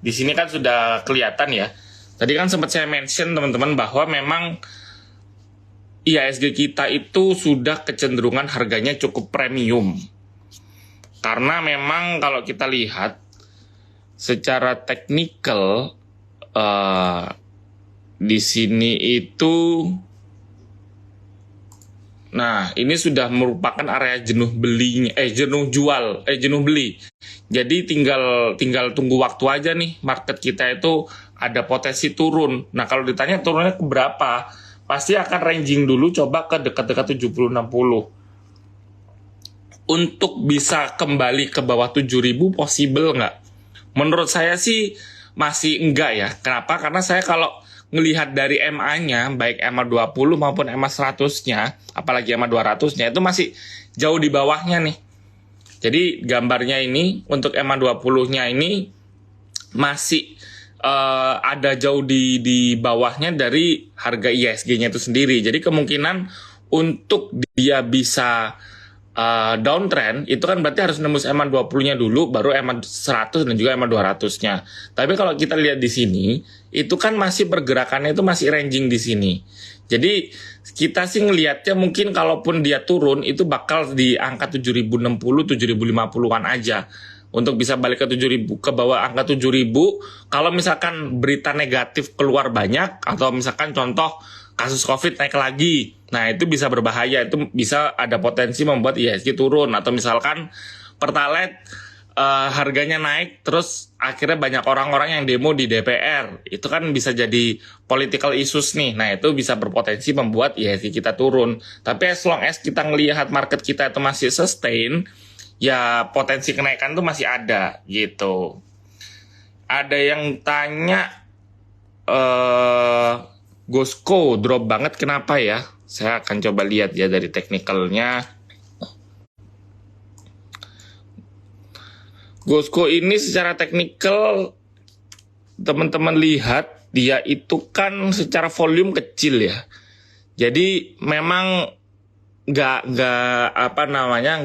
Di sini kan sudah kelihatan ya. Tadi kan sempat saya mention teman-teman bahwa memang IHSG kita itu sudah kecenderungan harganya cukup premium. Karena memang kalau kita lihat secara teknikal di sini itu, nah ini sudah merupakan area jenuh belinya, jenuh beli. Jadi tinggal tunggu waktu aja nih, market kita itu ada potensi turun. Nah kalau ditanya turunnya ke berapa, pasti akan ranging dulu, coba ke dekat-dekat 70-60. Untuk bisa kembali ke bawah 7.000 possible nggak? Menurut saya sih masih enggak ya. Kenapa? Karena saya kalau ngelihat dari MA-nya, baik MA 20 maupun MA 100-nya, apalagi MA 200-nya, itu masih jauh di bawahnya nih. Jadi gambarnya ini, untuk MA 20-nya ini, masih ada jauh di bawahnya dari harga IHSG-nya itu sendiri. Jadi kemungkinan untuk dia bisa downtrend itu kan berarti harus nembus EMA 20-nya dulu, baru EMA 100 dan juga EMA 200-nya. Tapi kalau kita lihat di sini, itu kan masih pergerakannya itu masih ranging di sini. Jadi kita sih ngelihatnya mungkin kalaupun dia turun itu bakal di angka 7.060, 7.050-an aja. Untuk bisa balik ke 7.000, ke bawah angka 7.000, kalau misalkan berita negatif keluar banyak, atau misalkan contoh kasus COVID naik lagi, nah itu bisa berbahaya, itu bisa ada potensi membuat IHSG turun. Atau misalkan Pertalite harganya naik, terus akhirnya banyak orang-orang yang demo di DPR, itu kan bisa jadi political issues nih. Nah itu bisa berpotensi membuat IHSG kita turun. Tapi as long as kita ngelihat market kita itu masih sustain, ya potensi kenaikan tuh masih ada gitu. Ada yang tanya Gosco drop banget kenapa ya? Saya akan coba lihat ya dari teknikalnya. Gosco ini secara teknikal teman-teman lihat dia itu kan secara volume kecil ya. Jadi memang nggak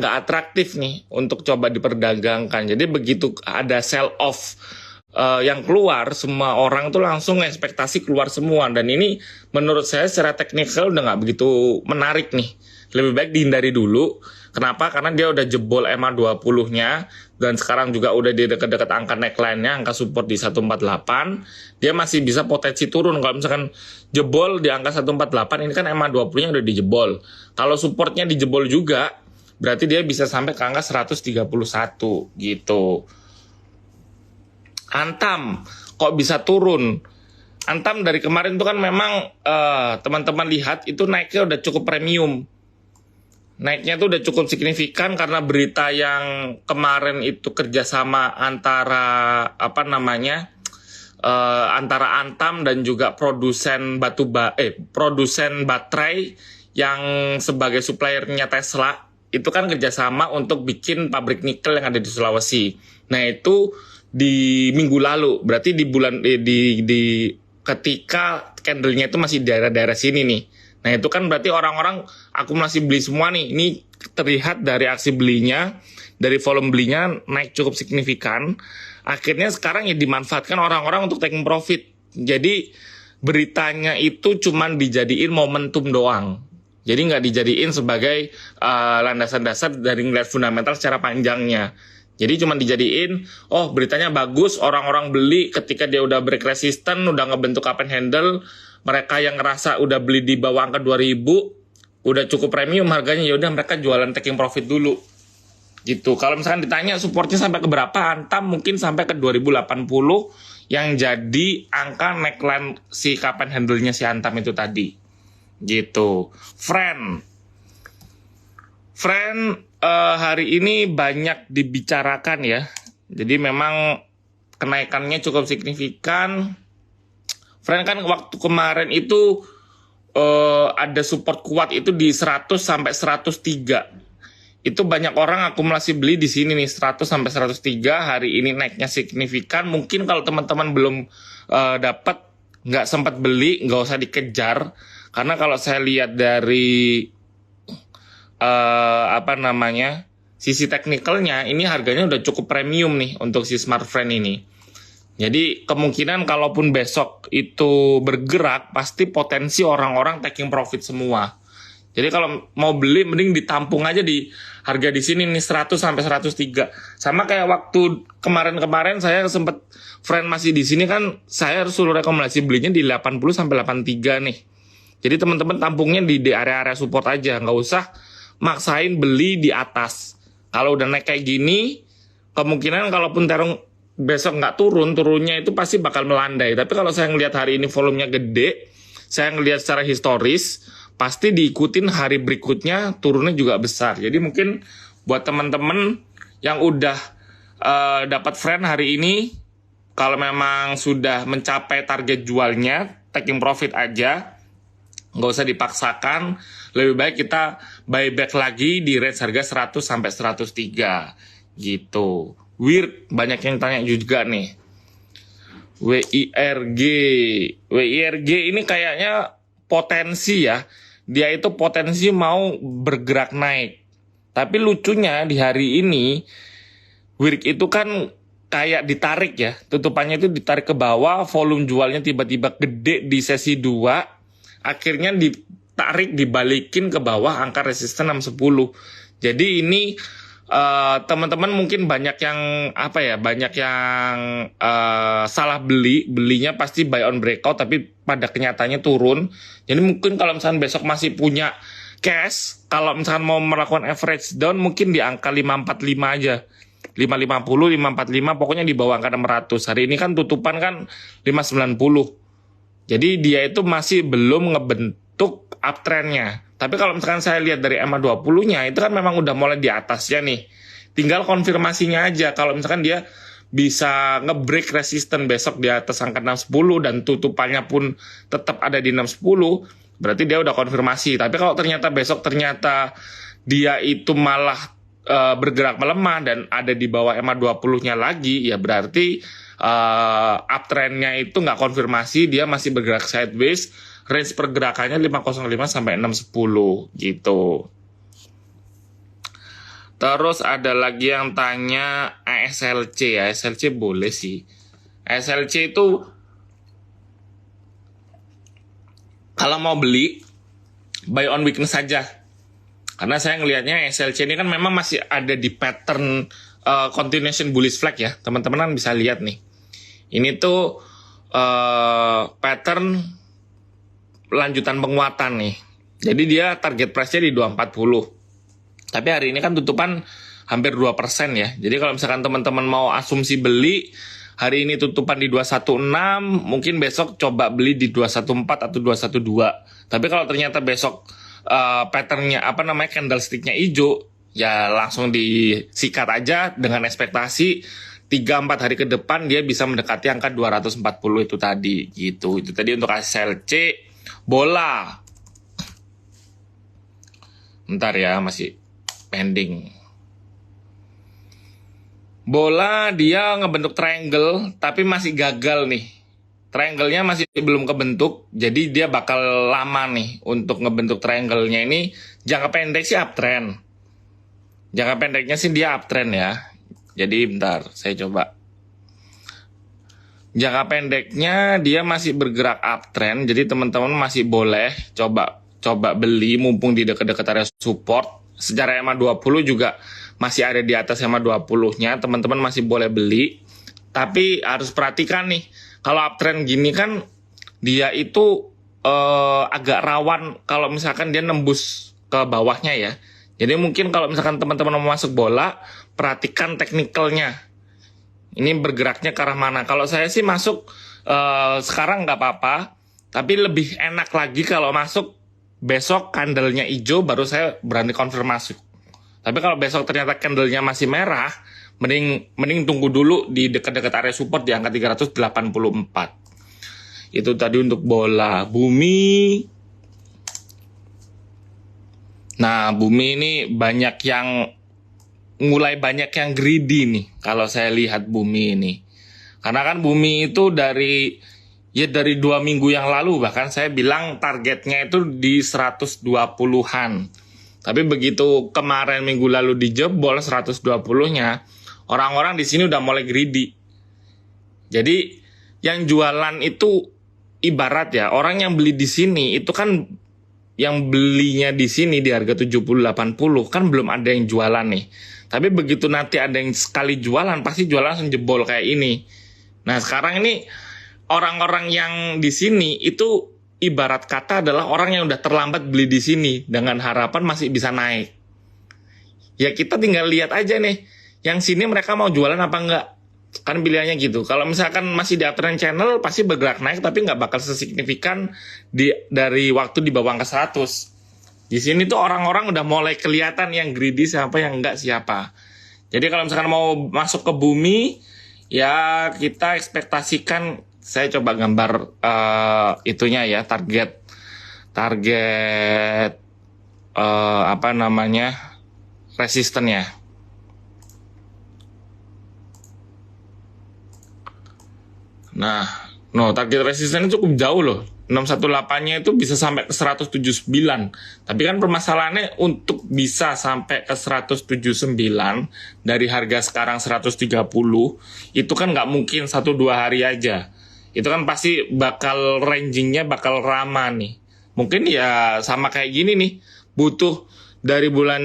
atraktif nih untuk coba diperdagangkan. Jadi begitu ada sell off yang keluar, semua orang tuh langsung ekspektasi keluar semua. Dan ini menurut saya secara teknikal udah nggak begitu menarik nih. Lebih baik dihindari dulu. Kenapa? Karena dia udah jebol EMA 20-nya, dan sekarang juga udah di dekat-dekat angka neckline-nya, angka support di 148. Dia masih bisa potensi turun. Kalau misalkan jebol di angka 148, ini kan EMA 20-nya udah dijebol. Kalau supportnya dijebol juga, berarti dia bisa sampai ke angka 131 gitu. Antam kok bisa turun? Antam dari kemarin tuh kan memang teman-teman lihat itu naiknya udah cukup premium. Naiknya tuh udah cukup signifikan karena berita yang kemarin itu kerjasama antara antara Antam dan juga produsen produsen baterai yang sebagai suppliernya Tesla, itu kan kerjasama untuk bikin pabrik nikel yang ada di Sulawesi. Nah itu di minggu lalu, berarti di bulan ketika candle-nya itu masih daerah-daerah sini nih. Nah itu kan berarti orang-orang akumulasi beli semua nih. Ini terlihat dari aksi belinya, dari volume belinya naik cukup signifikan. Akhirnya sekarang ya dimanfaatkan orang-orang untuk taking profit. Jadi beritanya itu cuman dijadiin momentum doang. Jadi nggak dijadiin sebagai landasan dasar dari ngeliat fundamental secara panjangnya. Jadi cuma dijadiin, oh beritanya bagus, orang-orang beli ketika dia udah break resisten, udah ngebentuk up and handle, mereka yang ngerasa udah beli di bawah angka 2.000, udah cukup premium harganya, ya udah mereka jualan taking profit dulu. Gitu. Kalau misalkan ditanya supportnya sampai ke berapa, Antam mungkin sampai ke 2080 yang jadi angka neckline si up and handle-nya si Antam itu tadi. Gitu. Friend hari ini banyak dibicarakan ya. Jadi memang kenaikannya cukup signifikan. Friend kan waktu kemarin itu ada support kuat itu di 100 sampai 103. Itu banyak orang akumulasi beli di sini nih 100 sampai 103. Hari ini naiknya signifikan. Mungkin kalau teman-teman belum dapat, nggak sempat beli, nggak usah dikejar. Karena kalau saya lihat dari sisi teknikalnya, ini harganya udah cukup premium nih untuk si Smart Friend ini. Jadi kemungkinan kalaupun besok itu bergerak, pasti potensi orang-orang taking profit semua. Jadi kalau mau beli mending ditampung aja di harga di sini nih 100 sampai 103. Sama kayak waktu kemarin-kemarin saya sempat friend masih di sini kan, saya harus suruh rekomendasi belinya di 80 sampai 83 nih. Jadi teman-teman tampungnya di area-area support aja, nggak usah maksain beli di atas. Kalau udah naik kayak gini, kemungkinan kalaupun terong besok nggak turunnya itu pasti bakal melandai. Tapi kalau saya ngelihat hari ini volumenya gede, saya ngelihat secara historis, pasti diikutin hari berikutnya turunnya juga besar. Jadi mungkin buat teman-teman yang udah dapat friend hari ini, kalau memang sudah mencapai target jualnya, taking profit aja, nggak usah dipaksakan. Lebih baik kita buyback lagi di range harga 100 sampai 103 gitu. Weird, banyak yang tanya juga nih. WIRG ini kayaknya potensi ya. Dia itu potensi mau bergerak naik. Tapi lucunya di hari ini, WIRG itu kan kayak ditarik ya. Tutupannya itu ditarik ke bawah, volume jualnya tiba-tiba gede di sesi 2. Akhirnya ditarik, dibalikin ke bawah angka resisten 610. Jadi ini teman-teman mungkin banyak yang salah belinya pasti buy on breakout, tapi pada kenyataannya turun. Jadi mungkin kalau misalnya besok masih punya cash, kalau misalnya mau melakukan average down mungkin di angka 545 aja, 550, 545, pokoknya di bawah angka 600. Hari ini kan tutupan kan 590. Jadi dia itu masih belum ngebentuk uptrendnya. Tapi kalau misalkan saya lihat dari EMA 20-nya, itu kan memang udah mulai di atasnya nih. Tinggal konfirmasinya aja. Kalau misalkan dia bisa nge-break resisten besok di atas angka 610 dan tutupannya pun tetap ada di 610, berarti dia udah konfirmasi. Tapi kalau ternyata besok dia itu malah bergerak melemah dan ada di bawah EMA 20-nya lagi, ya berarti uptrendnya itu nggak konfirmasi, dia masih bergerak sideways. Range pergerakannya 505 sampai 610 gitu. Terus ada lagi yang tanya ASLC. ASLC boleh sih. ASLC itu kalau mau beli, buy on weakness saja. Karena saya ngelihatnya ASLC ini kan memang masih ada di pattern continuation bullish flag ya. Teman-teman kan bisa lihat nih. Ini tuh pattern lanjutan penguatan nih. Jadi dia target price-nya di 240. Tapi hari ini kan tutupan hampir 2% ya. Jadi kalau misalkan teman-teman mau asumsi beli, hari ini tutupan di 216, mungkin besok coba beli di 214 atau 212. Tapi kalau ternyata besok patternnya candlestick-nya hijau, ya langsung disikat aja dengan ekspektasi 3-4 hari ke depan dia bisa mendekati angka 240 itu tadi gitu. Itu tadi untuk ASLC. Bola. Bentar ya, masih pending. Bola dia ngebentuk triangle tapi masih gagal nih. Triangle-nya masih belum kebentuk, jadi dia bakal lama nih untuk ngebentuk triangle-nya ini. Jangka pendek sih uptrend. Jangka pendeknya sih dia uptrend ya. Jadi bentar, saya coba. Jangka pendeknya dia masih bergerak uptrend, jadi teman-teman masih boleh coba beli mumpung di dekat-dekat area support. Secara EMA 20 juga masih ada di atas EMA 20-nya, teman-teman masih boleh beli. Tapi harus perhatikan nih, kalau uptrend gini kan dia itu agak rawan kalau misalkan dia nembus ke bawahnya ya. Jadi mungkin kalau misalkan teman-teman mau masuk bola, perhatikan teknikalnya. Ini bergeraknya ke arah mana. Kalau saya sih masuk sekarang nggak apa-apa, tapi lebih enak lagi kalau masuk besok candlenya hijau baru saya berani konfirmasi. Tapi kalau besok ternyata candlenya masih merah, mending tunggu dulu di dekat-dekat area support di angka 384. Itu tadi untuk bola. Bumi. Nah, bumi ini mulai banyak yang greedy nih kalau saya lihat bumi ini. Karena kan bumi itu dari 2 minggu yang lalu bahkan saya bilang targetnya itu di 120-an. Tapi begitu kemarin minggu lalu dijebol 120-nya, orang-orang di sini udah mulai greedy. Jadi yang jualan itu ibarat ya, orang yang beli di sini itu kan yang belinya di sini di harga 70-80 kan belum ada yang jualan nih. Tapi begitu nanti ada yang sekali jualan, pasti jualan langsung jebol kayak ini. Nah, sekarang ini orang-orang yang di sini itu ibarat kata adalah orang yang udah terlambat beli di sini dengan harapan masih bisa naik. Ya kita tinggal lihat aja nih, yang sini mereka mau jualan apa enggak. Kan pilihannya gitu. Kalau misalkan masih di uptrend channel pasti bergerak naik tapi nggak bakal sesignifikan dari waktu di bawah angka 100. Di sini tuh orang-orang udah mulai kelihatan yang greedy siapa yang enggak siapa. Jadi kalau misalkan mau masuk ke bumi, ya kita ekspektasikan, saya coba gambar itunya ya, target apa namanya, resistennya. Nah, target resistennya cukup jauh loh. 618-nya itu bisa sampai ke 179. Tapi kan permasalahannya untuk bisa sampai ke 179 dari harga sekarang 130, itu kan nggak mungkin 1-2 hari aja. Itu kan pasti bakal rangingnya bakal lama nih. Mungkin ya sama kayak gini nih, butuh dari bulan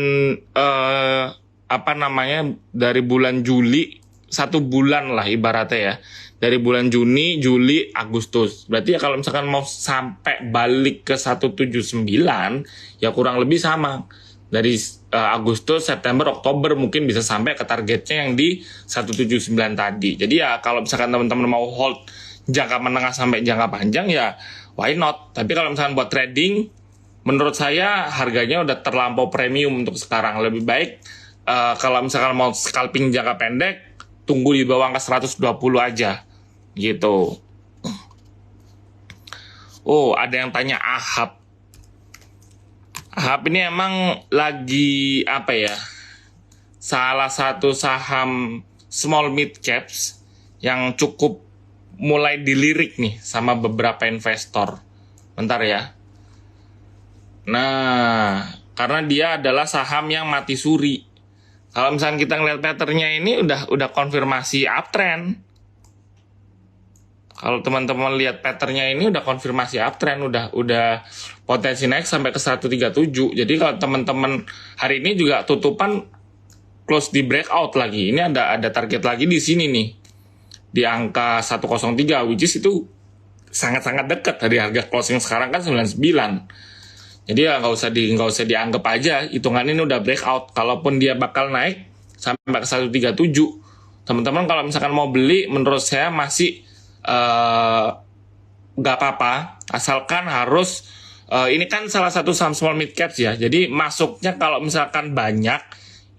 dari bulan Juli, 1 bulan lah ibaratnya ya. Dari bulan Juni, Juli, Agustus. Berarti ya kalau misalkan mau sampai balik ke 179, ya kurang lebih sama. Dari Agustus, September, Oktober mungkin bisa sampai ke targetnya yang di 179 tadi. Jadi ya kalau misalkan teman-teman mau hold jangka menengah sampai jangka panjang ya why not. Tapi kalau misalkan buat trading, menurut saya harganya udah terlampau premium untuk sekarang. Lebih baik kalau misalkan mau scalping jangka pendek, tunggu di bawah angka 120 aja. Gitu. Oh, ada yang tanya AHAP. AHAP ini emang lagi apa ya? Salah satu saham small mid caps yang cukup mulai dilirik nih sama beberapa investor. Bentar ya. Nah, karena dia adalah saham yang mati suri. Kalau misalnya kita ngeliat patternnya ini udah konfirmasi uptrend. Kalau teman-teman lihat patternnya ini udah konfirmasi uptrend, udah potensi naik sampai ke 137. Jadi kalau teman-teman hari ini juga tutupan close di breakout lagi. Ini ada target lagi di sini nih. Di angka 103, which is itu sangat-sangat dekat dari harga closing sekarang kan 99. Jadi ya nggak usah dianggap aja hitungan ini udah breakout. Kalaupun dia bakal naik sampai ke 137, teman-teman kalau misalkan mau beli, menurut saya masih nggak apa-apa, asalkan harus ini kan salah satu saham small mid caps ya. Jadi masuknya kalau misalkan banyak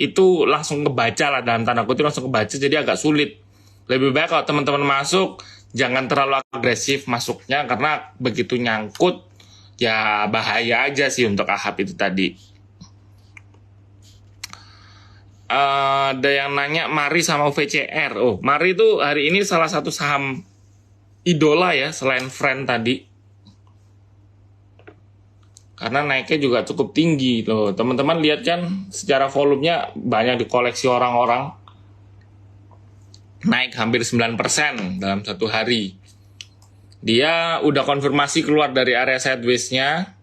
itu langsung kebaca lah, dalam tanda kutip langsung kebaca, jadi agak sulit. Lebih baik kalau teman-teman masuk jangan terlalu agresif masuknya, karena begitu nyangkut ya bahaya aja sih untuk AHAP itu tadi. Ada yang nanya Mari sama VCR. Oh, Mari itu hari ini salah satu saham idola ya selain Friend tadi, karena naiknya juga cukup tinggi loh. Teman-teman lihat kan secara volumenya banyak dikoleksi orang-orang, naik hampir 9% dalam satu hari. Dia udah konfirmasi keluar dari area sideways-nya.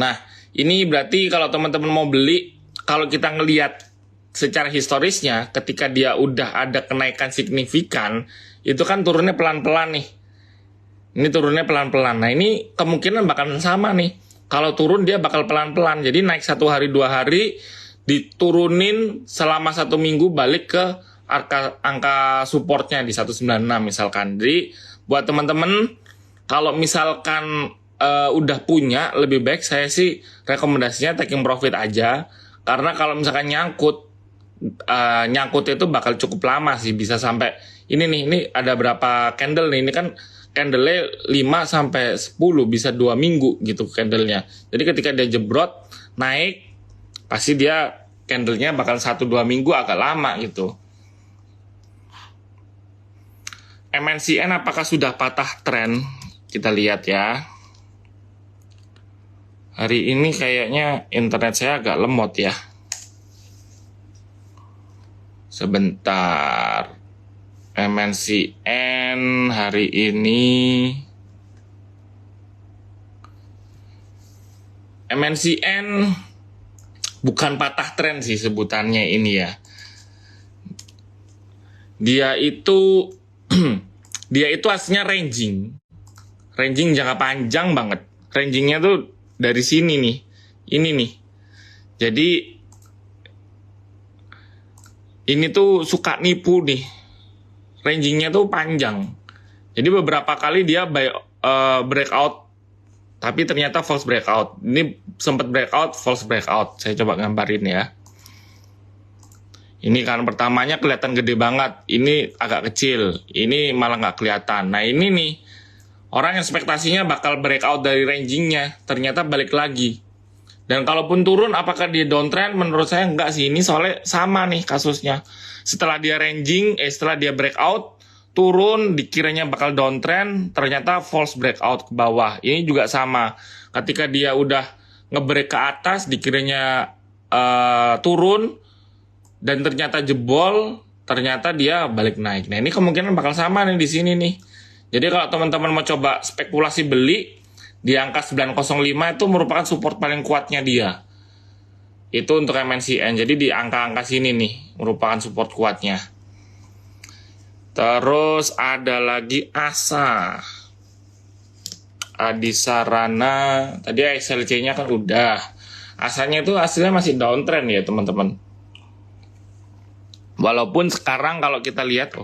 Nah, ini berarti kalau teman-teman mau beli, kalau kita ngelihat secara historisnya, ketika dia udah ada kenaikan signifikan, itu kan turunnya pelan-pelan nih. Ini turunnya pelan-pelan. Nah, ini kemungkinan bakalan sama nih. Kalau turun dia bakal pelan-pelan. Jadi naik 1 hari 2 hari, diturunin selama 1 minggu, balik ke angka supportnya di 196 misalkan. Jadi buat teman-teman, kalau misalkan udah punya, lebih baik saya sih rekomendasinya taking profit aja. Karena kalau misalkan nyangkut itu bakal cukup lama sih, bisa sampai ini ada berapa candle nih, ini kan candle-nya 5-10, bisa 2 minggu gitu candle-nya. Jadi ketika dia jebrot naik, pasti dia candle-nya bakal 1-2 minggu, agak lama gitu. MNCN apakah sudah patah tren? Kita lihat ya. Hari ini kayaknya internet saya agak lemot ya. Sebentar. MNCN hari ini, MNCN bukan patah tren sih sebutannya ini ya. Dia itu dia itu aslinya ranging jangka panjang banget. Rangingnya tuh dari sini nih, ini nih. Jadi ini tuh suka nipu nih. Rangingnya tuh panjang. Jadi beberapa kali dia breakout, tapi ternyata false breakout. Ini sempat breakout, false breakout. Saya coba gambarin ya. Ini kan pertamanya kelihatan gede banget. Ini agak kecil. Ini malah nggak kelihatan. Nah ini nih, orang ekspektasinya bakal breakout dari rangingnya. Ternyata balik lagi. Dan kalaupun turun, apakah dia downtrend? Menurut saya enggak sih. Ini soalnya sama nih kasusnya. Setelah dia setelah dia breakout, turun, dikiranya bakal downtrend, ternyata false breakout ke bawah. Ini juga sama. Ketika dia udah ngebreak ke atas, dikiranya turun, dan ternyata jebol, ternyata dia balik naik. Nah ini kemungkinan bakal sama nih di sini nih. Jadi kalau teman-teman mau coba spekulasi beli, di angka 905 itu merupakan support paling kuatnya dia. Itu untuk MNCN. Jadi di angka-angka sini nih merupakan support kuatnya. Terus ada lagi ASA. Adisarana. Tadi XLC-nya kan udah. ASA-nya itu hasilnya masih downtrend ya teman-teman. Walaupun sekarang kalau kita lihat,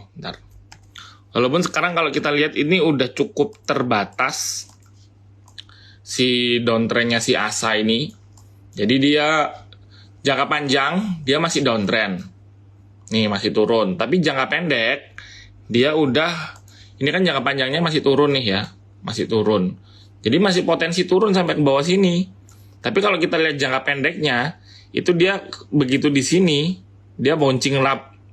ini udah cukup terbatas si downtrendnya si ASA ini. Jadi dia jangka panjang dia masih downtrend, nih masih turun. Tapi jangka pendek dia udah, ini kan jangka panjangnya masih turun nih ya, masih turun. Jadi masih potensi turun sampai ke bawah sini. Tapi kalau kita lihat jangka pendeknya, itu dia begitu di sini dia bouncing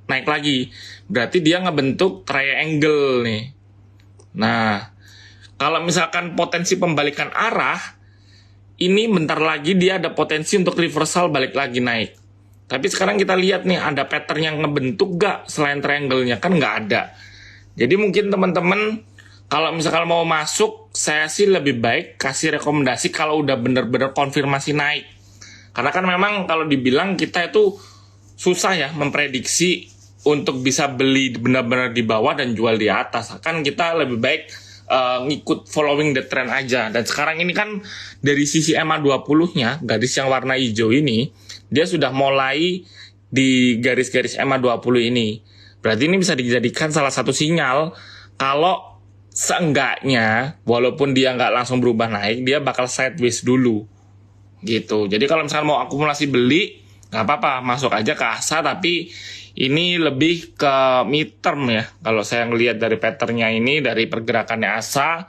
naik lagi. Berarti dia ngebentuk triangle nih. Nah, kalau misalkan potensi pembalikan arah, ini bentar lagi dia ada potensi untuk reversal balik lagi naik. Tapi sekarang kita lihat nih, ada pattern yang ngebentuk gak selain triangle-nya? Kan nggak ada. Jadi mungkin teman-teman, kalau misalkan mau masuk, saya sih lebih baik kasih rekomendasi kalau udah bener-bener konfirmasi naik. Karena kan memang kalau dibilang kita itu susah ya memprediksi untuk bisa beli benar-benar di bawah dan jual di atas. Kan kita lebih baik ngikut following the trend aja. Dan sekarang ini kan dari sisi MA20-nya, garis yang warna hijau ini, dia sudah mulai di garis-garis MA20 ini. Berarti ini bisa dijadikan salah satu sinyal kalau seenggaknya, walaupun dia nggak langsung berubah naik, dia bakal sideways dulu. Gitu. Jadi kalau misalnya mau akumulasi beli, nggak apa-apa, masuk aja ke ASA, tapi ini lebih ke midterm ya. Kalau saya ngelihat dari patternnya ini, dari pergerakannya ASA,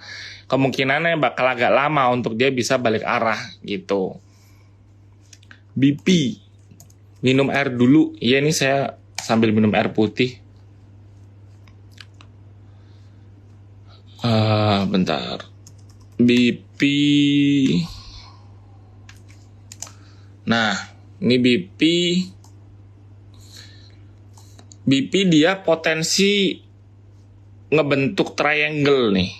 kemungkinannya bakal agak lama untuk dia bisa balik arah gitu. BP, minum air dulu. Iya, ini saya sambil minum air putih. Bentar. BP. Nah, ini BP. BP dia potensi ngebentuk triangle nih.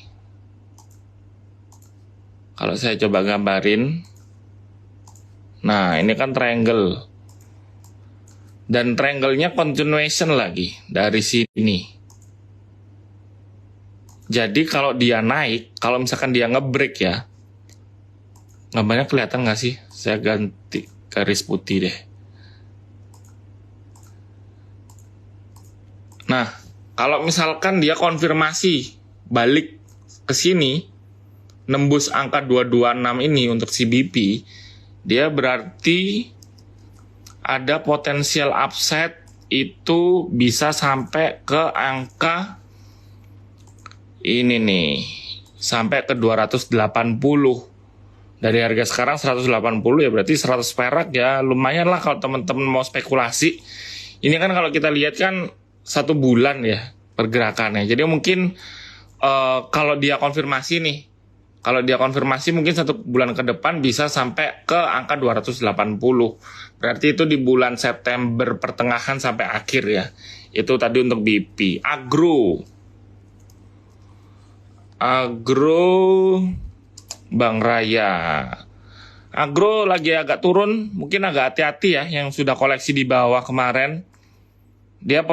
Kalau saya coba gambarin. Nah, ini kan triangle. Dan triangle-nya continuation lagi dari sini. Jadi kalau dia naik, kalau misalkan dia ngebreak ya. Gambarnya kelihatan nggak sih? Saya ganti garis putih deh. Nah, kalau misalkan dia konfirmasi balik ke sini, nembus angka 226 ini untuk si BP, dia berarti ada potensial upside itu bisa sampai ke angka ini nih, sampai ke 280. Dari harga sekarang 180 ya, berarti 100 perak ya, lumayan lah kalau teman-teman mau spekulasi. Ini kan kalau kita lihat kan 1 bulan ya pergerakannya. Jadi mungkin kalau dia konfirmasi nih, mungkin 1 bulan ke depan bisa sampai ke angka 280. Berarti itu di bulan September pertengahan sampai akhir ya. Itu tadi untuk BP. Agro Bank Raya. Agro lagi agak turun, mungkin agak hati-hati ya yang sudah koleksi di bawah kemarin. Dia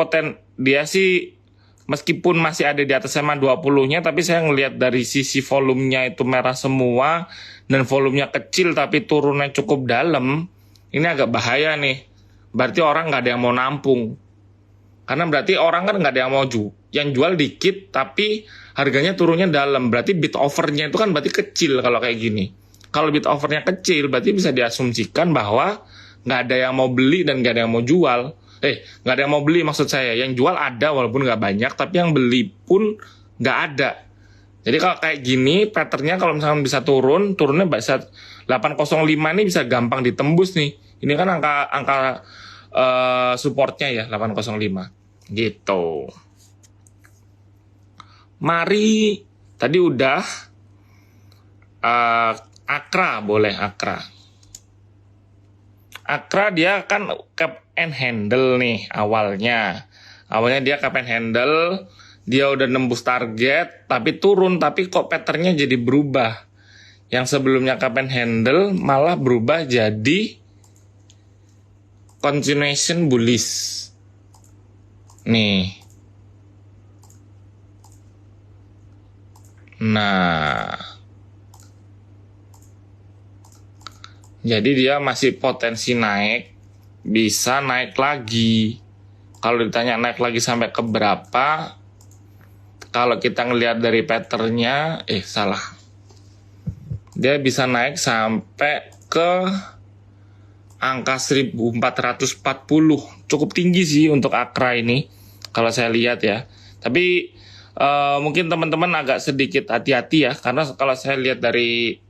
sih meskipun masih ada di atas SMA 20-nya, tapi saya ngelihat dari sisi volumenya itu merah semua dan volumenya kecil tapi turunnya cukup dalam. Ini agak bahaya nih. Berarti orang nggak ada yang mau nampung. Karena berarti orang kan nggak ada yang mau yang jual dikit tapi harganya turunnya dalam. Berarti bid overnya itu kan berarti kecil kalau kayak gini. Kalau bid overnya kecil berarti bisa diasumsikan bahwa nggak ada yang mau beli dan nggak ada yang mau jual. Nggak ada yang mau beli maksud saya. Yang jual ada walaupun nggak banyak, tapi yang beli pun nggak ada. Jadi kalau kayak gini patternnya kalau misalkan bisa turunnya bisa 805 ini bisa gampang ditembus nih. Ini kan angka supportnya ya 805 gitu. Mari tadi udah Akra boleh Akra. Akra dia kan cap and handle nih awalnya. Awalnya dia cap and handle, dia udah nembus target tapi turun, tapi kok patternnya jadi berubah. Yang sebelumnya cap and handle malah berubah jadi continuation bullish. Nih. Nah. Jadi dia masih potensi naik, bisa naik lagi. Kalau ditanya naik lagi sampai ke berapa, kalau kita ngelihat dari patternnya, salah. Dia bisa naik sampai ke angka 1440. Cukup tinggi sih untuk Akra ini, kalau saya lihat ya. Tapi mungkin teman-teman agak sedikit hati-hati ya, karena kalau saya lihat dari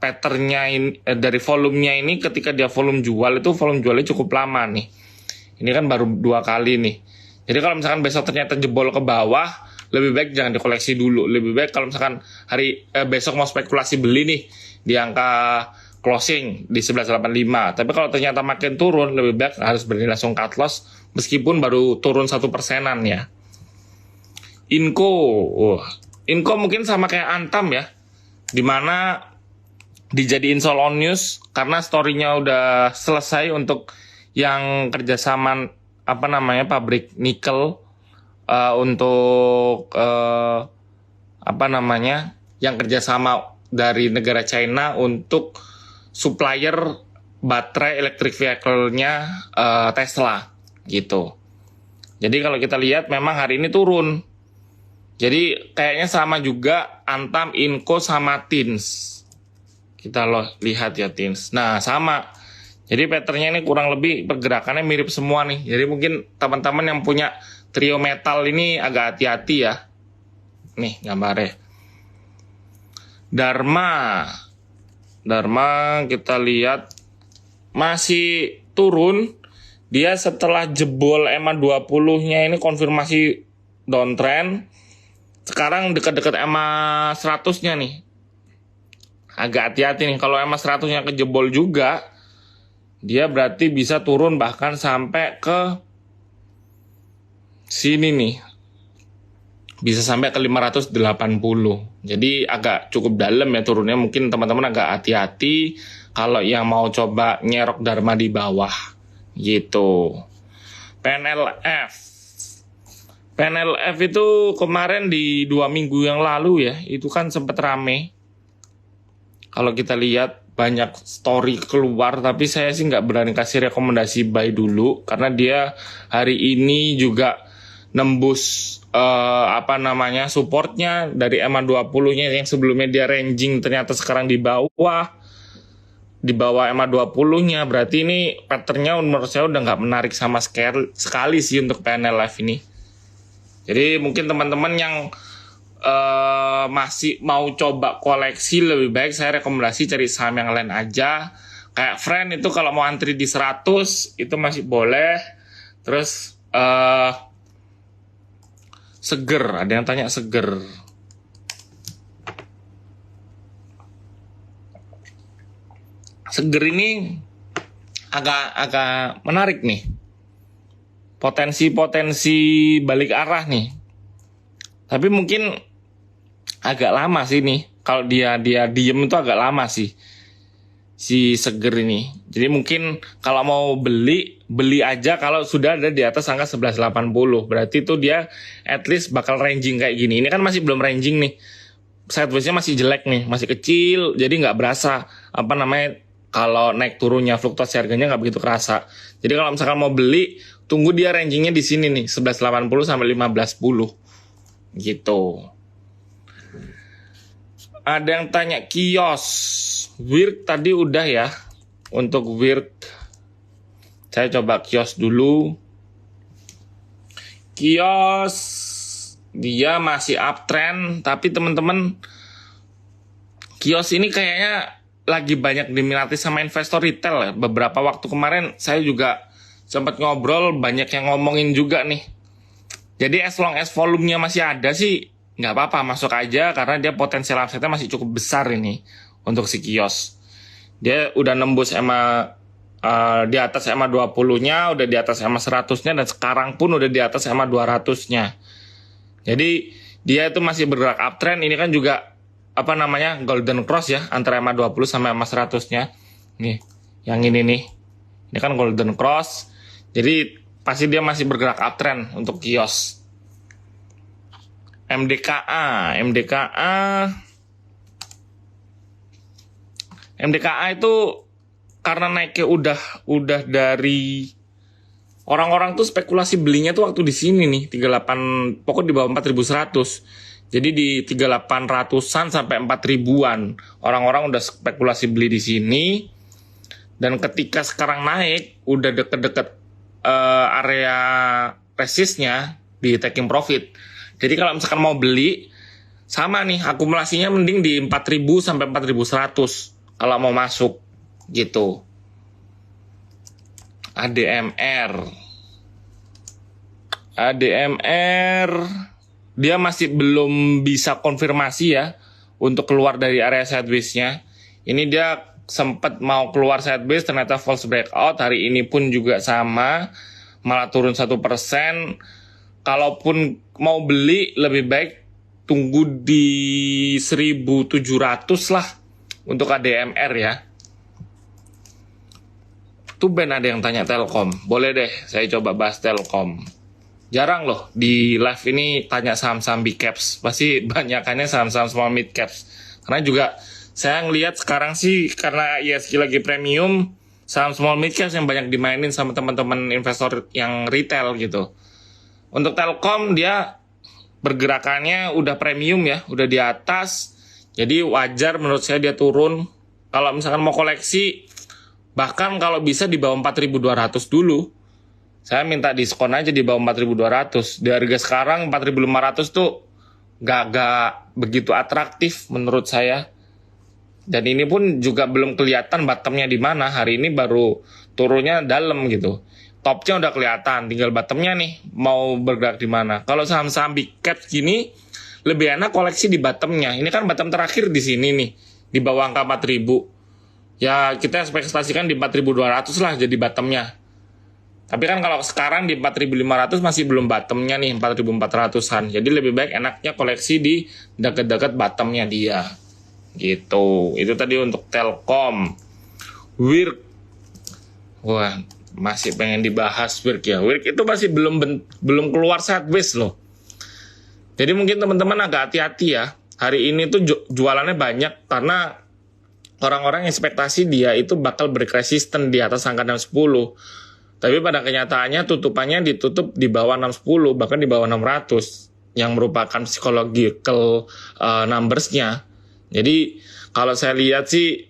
patternnya ini, dari volumenya ini, ketika dia volume jualnya cukup lama nih. Ini kan baru 2 kali nih. Jadi kalau misalkan besok ternyata jebol ke bawah, lebih baik jangan dikoleksi dulu. Lebih baik kalau misalkan besok mau spekulasi beli nih di angka closing di 1185. Tapi kalau ternyata makin turun, lebih baik harus berani langsung cut loss meskipun baru turun 1%-an ya. Inco mungkin sama kayak Antam ya, dimana dijadiin sell on news karena story-nya udah selesai untuk yang kerjasama pabrik nikel untuk yang kerjasama dari negara China untuk supplier baterai electric vehicle-nya Tesla gitu. Jadi kalau kita lihat memang hari ini turun. Jadi kayaknya sama juga Antam, Inco sama Tins. Kita lihat ya Tins. Nah sama. Jadi patternnya ini kurang lebih pergerakannya mirip semua nih. Jadi mungkin teman-teman yang punya trio metal ini agak hati-hati ya. Nih gambarnya. Dharma kita lihat masih turun. Dia setelah jebol EMA 20-nya ini konfirmasi downtrend. Sekarang dekat-dekat EMA 100-nya nih. Agak hati-hati nih, kalau EMA 100-nya kejebol juga, dia berarti bisa turun bahkan sampai ke sini nih. Bisa sampai ke 580. Jadi agak cukup dalam ya turunnya. Mungkin teman-teman agak hati-hati kalau yang mau coba nyerok Dharma di bawah. Gitu. PNLF itu kemarin di 2 minggu yang lalu ya, itu kan sempat rame. Kalau kita lihat banyak story keluar, tapi saya sih nggak berani kasih rekomendasi buy dulu karena dia hari ini juga nembus supportnya dari EMA 20-nya yang sebelumnya dia ranging ternyata sekarang di bawah EMA 20-nya. Berarti ini patternnya menurut saya udah nggak menarik sama sekali sih untuk PNLF ini. Jadi mungkin teman-teman yang masih mau coba koleksi, lebih baik saya rekomendasi cari saham yang lain aja. Kayak Friend itu kalau mau antri di 100 itu masih boleh. Terus Seger, ada yang tanya Seger. Seger ini agak menarik nih. potensi-potensi balik arah nih. Tapi mungkin agak lama sih nih. Kalau dia diem itu agak lama sih si Seger ini. Jadi mungkin kalau mau beli aja kalau sudah ada di atas angka 1180. Berarti itu dia at least bakal ranging kayak gini. Ini kan masih belum ranging nih. Sideways-nya masih jelek nih, masih kecil. Jadi nggak berasa kalau naik turunnya fluktuasi harganya nggak begitu kerasa. Jadi kalau misalkan mau beli, tunggu dia rangingnya di sini nih, 1180 sampai 1510. Gitu. Ada yang tanya kios. Wirk tadi udah ya. Untuk Wirk saya coba kios dulu. Kios dia masih uptrend, tapi teman-teman kios ini kayaknya lagi banyak diminati sama investor retail ya. Beberapa waktu kemarin saya juga sempat ngobrol, banyak yang ngomongin juga nih. Jadi as long as volumenya masih ada sih nggak apa-apa, masuk aja karena dia potensial upside-nya masih cukup besar ini untuk si kios. Dia udah nembus di atas EMA 20-nya, udah di atas EMA 100-nya, dan sekarang pun udah di atas EMA 200-nya. Jadi dia itu masih bergerak uptrend. Ini kan juga golden cross ya antara EMA 20 sama EMA 100-nya. Nih, yang ini nih. Ini kan golden cross. Jadi pasti dia masih bergerak uptrend untuk kios. MDKA itu karena naiknya udah dari orang-orang tuh spekulasi belinya tuh waktu di sini nih 38, pokok di bawah 4.100. Jadi di 3.800-an sampai 4.000-an orang-orang udah spekulasi beli di sini. Dan ketika sekarang naik udah deket-deket area resistnya di taking profit. Jadi kalau misalkan mau beli, sama nih akumulasinya mending di 4.000 sampai 4.100 kalau mau masuk gitu. ADMR dia masih belum bisa konfirmasi ya untuk keluar dari area sideways-nya. Ini dia sempat mau keluar sideways, ternyata false breakout. Hari ini pun juga sama, malah turun 1%. Kalaupun mau beli, lebih baik tunggu di 1.700 lah untuk ADMR ya. Tuben ada yang tanya Telkom. Boleh deh, saya coba bahas Telkom. Jarang loh di live ini tanya saham-saham big caps. Pasti banyakannya saham-saham small mid caps. Karena juga saya ngelihat sekarang sih, karena ISG lagi premium, saham small mid caps yang banyak dimainin sama teman-teman investor yang retail gitu. Untuk Telkom dia pergerakannya udah premium ya, udah di atas. Jadi wajar menurut saya dia turun. Kalau misalkan mau koleksi, bahkan kalau bisa di bawah 4.200 dulu. Saya minta diskon aja di bawah 4.200. Di harga sekarang 4.500 tuh gak begitu atraktif menurut saya. Dan ini pun juga belum kelihatan bottomnya di mana. Hari ini baru turunnya dalam gitu. Topnya udah kelihatan, tinggal bottomnya nih mau bergerak di mana. Kalau saham-saham big cap gini lebih enak koleksi di bottomnya. Ini kan bottom terakhir di sini nih, di bawah angka 4.000. Ya kita ekspektasikan di 4.200 lah jadi bottomnya. Tapi kan kalau sekarang di 4.500 masih belum bottomnya nih, 4.400-an. Jadi lebih baik enaknya koleksi di dekat-dekat bottomnya dia. Gitu. Itu tadi untuk Telkom. Wirk. Wah, masih pengen dibahas Wirk ya. Wirk itu masih belum keluar sideways loh. Jadi mungkin teman-teman agak hati-hati ya. Hari ini tuh jualannya banyak karena orang-orang ekspektasi dia itu bakal break resisten di atas angka 610. Tapi pada kenyataannya tutupannya ditutup di bawah 610, bahkan di bawah 600 yang merupakan psychological numbers-nya. Jadi kalau saya lihat sih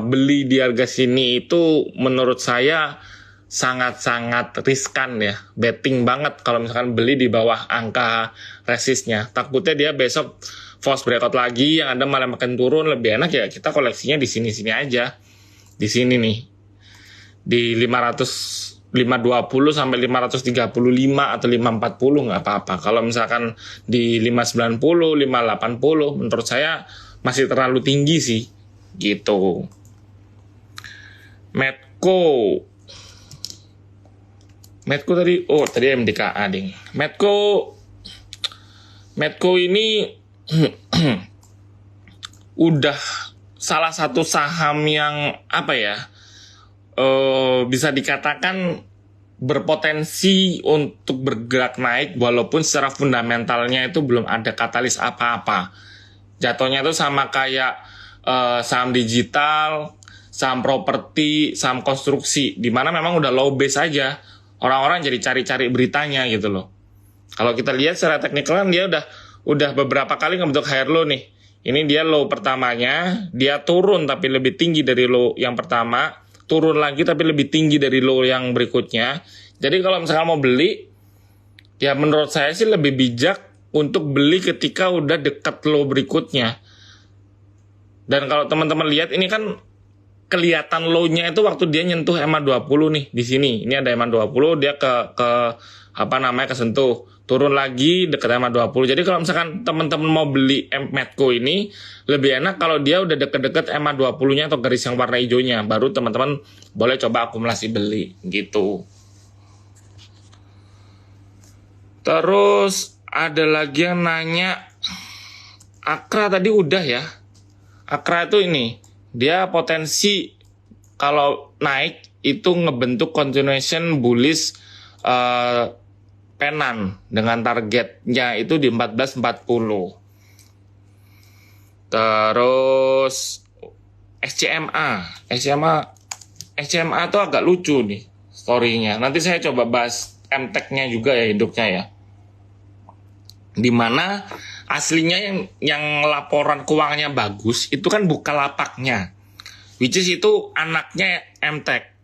beli di harga sini itu menurut saya sangat-sangat riskan ya, betting banget kalau misalkan beli di bawah angka resistnya. Takutnya dia besok false breakout lagi yang ada malah makin turun. Lebih enak ya kita koleksinya di sini-sini aja, di sini nih, di 520 sampai 535 atau 540 nggak apa-apa. Kalau misalkan di 590, 580 menurut saya masih terlalu tinggi sih. Gitu. Medco Medco tadi MDKA ding. Medco ini udah salah satu saham yang bisa dikatakan berpotensi untuk bergerak naik walaupun secara fundamentalnya itu belum ada katalis apa-apa. Jatuhnya itu sama kayak saham digital, saham properti, saham konstruksi, di mana memang udah low base aja. Orang-orang jadi cari-cari beritanya gitu loh. Kalau kita lihat secara teknikal kan dia udah beberapa kali ngebentuk higher low nih. Ini dia low pertamanya, dia turun tapi lebih tinggi dari low yang pertama, turun lagi tapi lebih tinggi dari low yang berikutnya. Jadi kalau misalkan mau beli, ya menurut saya sih lebih bijak untuk beli ketika udah dekat low berikutnya. Dan kalau teman-teman lihat ini kan kelihatan low-nya itu waktu dia nyentuh EMA20 nih di sini. Ini ada EMA20, dia kesentuh. Turun lagi dekat EMA20. Jadi kalau misalkan teman-teman mau beli Medco ini, lebih enak kalau dia udah deket-deket EMA20-nya atau garis yang warna hijaunya. Baru teman-teman boleh coba akumulasi beli, gitu. Terus ada lagi yang nanya, Akra tadi udah ya. Akra itu ini, dia potensi kalau naik itu ngebentuk continuation bullish penan dengan targetnya itu di 1440. Terus SCMA itu agak lucu nih story-nya. Nanti saya coba bahas MTEK-nya juga ya, induknya ya. Dimana aslinya yang laporan keuangannya bagus itu kan Bukalapaknya, which is itu anaknya MTEK.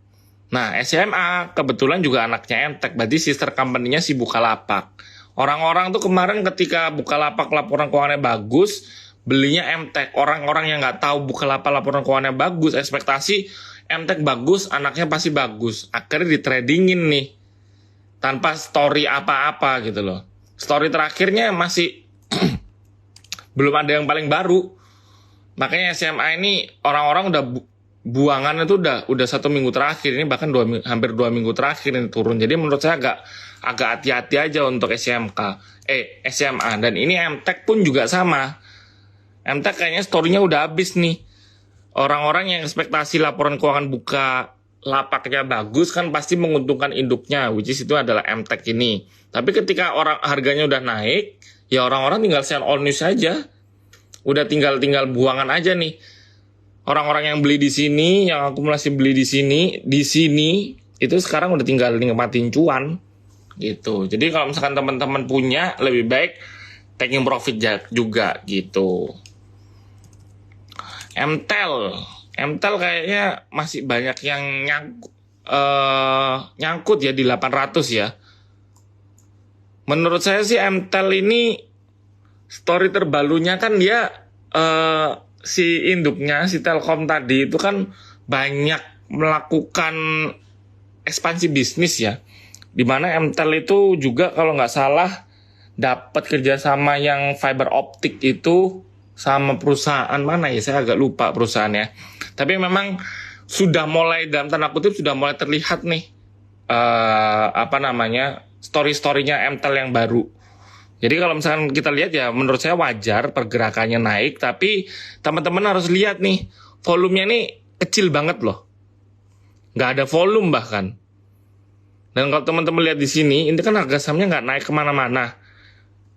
Nah, SMA kebetulan juga anaknya MTEK, berarti sister company-nya si Bukalapak. Orang-orang tuh kemarin ketika Bukalapak laporan keuangannya bagus, belinya MTEK. Orang-orang yang nggak tahu Bukalapak laporan keuangannya bagus, ekspektasi MTEK bagus, anaknya pasti bagus. Akhirnya ditradingin nih, tanpa story apa-apa gitu loh. Story terakhirnya masih belum ada yang paling baru. Makanya SMA ini orang-orang udah buangan itu udah 1 minggu terakhir ini, bahkan hampir 2 minggu terakhir ini turun. Jadi menurut saya agak hati-hati aja untuk SMA. Dan ini MTEK pun juga sama. MTEK kayaknya story-nya udah habis nih. Orang-orang yang ekspektasi laporan keuangan Bukalapaknya bagus kan pasti menguntungkan induknya, which is itu adalah MTEK ini. Tapi ketika harganya udah naik, ya orang-orang tinggal sell all news aja. Udah tinggal buangan aja nih. Orang-orang yang beli di sini, yang akumulasi beli di sini itu sekarang udah tinggal nikmatin cuan gitu. Jadi kalau misalkan teman-teman punya, lebih baik taking profit juga gitu. MTEL kayaknya masih banyak yang nyangkut ya di 800 ya. Menurut saya sih MTEL ini story terbalunya kan dia si induknya, si Telkom tadi itu kan banyak melakukan ekspansi bisnis ya. Dimana MTEL itu juga kalau nggak salah dapat kerjasama yang fiber optik itu sama perusahaan mana ya, saya agak lupa perusahaannya. Tapi memang sudah mulai dalam tanda kutip sudah mulai terlihat nih story-storynya MTEL yang baru. Jadi kalau misalkan kita lihat ya menurut saya wajar pergerakannya naik, tapi teman-teman harus lihat nih, volumenya nih kecil banget loh. Nggak ada volume bahkan. Dan kalau teman-teman lihat di sini, ini kan harga sahamnya nggak naik kemana-mana.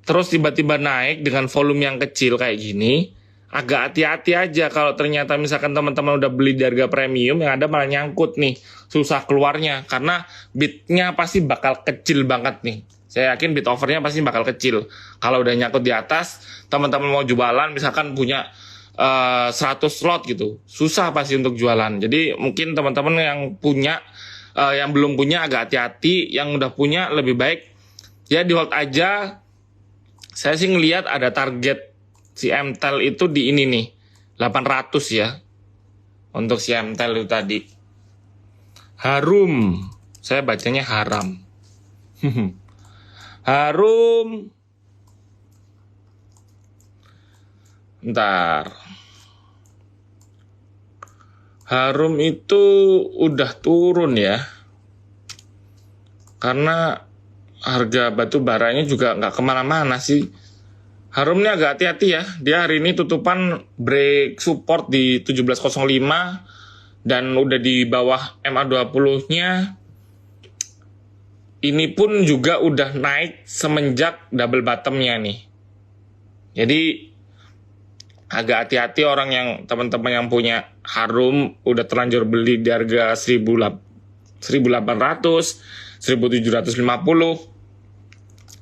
Terus tiba-tiba naik dengan volume yang kecil kayak gini, agak hati-hati aja kalau ternyata misalkan teman-teman udah beli di harga premium, yang ada malah nyangkut nih, susah keluarnya. Karena bidnya pasti bakal kecil banget nih. Saya yakin bid offernya pasti bakal kecil. Kalau udah nyangkut di atas, teman-teman mau jualan, misalkan punya 100 slot gitu, susah pasti untuk jualan. Jadi mungkin teman-teman yang punya, yang belum punya agak hati-hati, yang udah punya lebih baik ya di hold aja. Saya sih ngelihat ada target si MTEL itu di ini nih, 800 ya. Untuk si MTEL itu tadi. Harum. Saya bacanya haram. Harum. Ntar. Harum itu udah turun ya. karena harga batu baranya juga nggak kemana-mana sih. Harum ini agak hati-hati ya, dia hari ini tutupan break support di 1705 dan udah di bawah MA20-nya. Ini pun juga udah naik semenjak double bottom-nya nih. Jadi agak hati-hati orang yang teman-teman yang punya Harum udah terlanjur beli di harga 1800, 1750.